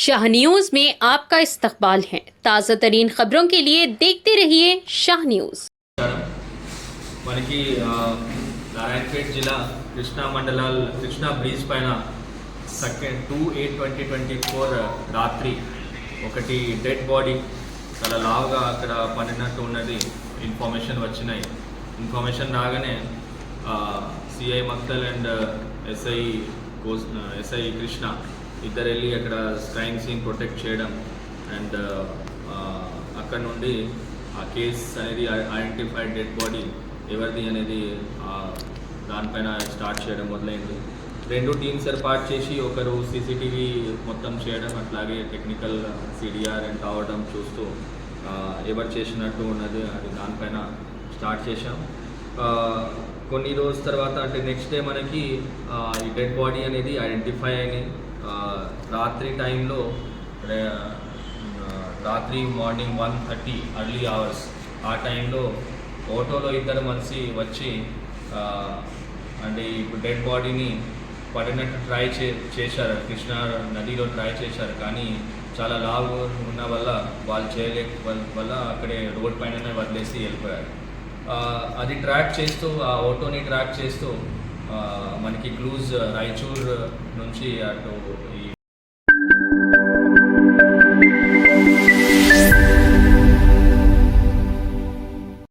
Shah news में आपका इस्तकबाल है। ताज़ा तरीन खबरों के लिए देखते रहिए शाह न्यूज। మనకి నారాయణపేట జిల్లా కృష్ణా మండలాల్ కృష్ణా బ్రిడ్జ్ పైన 2/8/2024 రాత్రి ఒకటి డెడ్ బాడీ చాలా లావుగా అక్కడ పడినట్టు ఉన్నది ఇన్ఫర్మేషన్ వచ్చినాయి. ఇన్ఫర్మేషన్ రాగానే CI Maktal and SI Krishna ఇద్దరు వెళ్ళి అక్కడ క్రైమ్ సీన్ ప్రొటెక్ట్ చేయడం అండ్ అక్కడ నుండి ఆ కేస్ అనేది ఐడెంటిఫైడ్ డెడ్ బాడీ ఎవరిది అనేది దానిపైన స్టార్ట్ చేయడం మొదలైంది. 2 టీమ్స్ ఏర్పాటు చేసి ఒకరు సీసీటీవీ మొత్తం చేయడం, అట్లాగే టెక్నికల్ సిడిఆర్ అండ్ కావడం చూస్తూ ఎవరు చేసినట్టు ఉన్నది అది దానిపైన స్టార్ట్ చేశాం. కొన్ని రోజుల తర్వాత అంటే నెక్స్ట్ డే మనకి ఈ డెడ్ బాడీ అనేది ఐడెంటిఫై అయినాయి. రాత్రి టైంలో రాత్రి మార్నింగ్ 1:30 అర్లీ అవర్స్ ఆ టైంలో ఆటోలో ఇద్దరు మనిషి వచ్చి అంటే ఇప్పుడు డెడ్ బాడీని పడినట్టు ట్రై చేశారు. కృష్ణా నదిలో ట్రై చేశారు, కానీ చాలా లావు ఉన్న వల్ల వాళ్ళు చేయలేక వల్ల అక్కడే రోడ్ పైననే వదిలేసి వెళ్ళిపోయారు. అది ట్రాక్ చేస్తూ ఆ ఆటోని ట్రాక్ చేస్తూ మనకి క్లూజ్ రాయచూర్ నుంచి అటు ఈ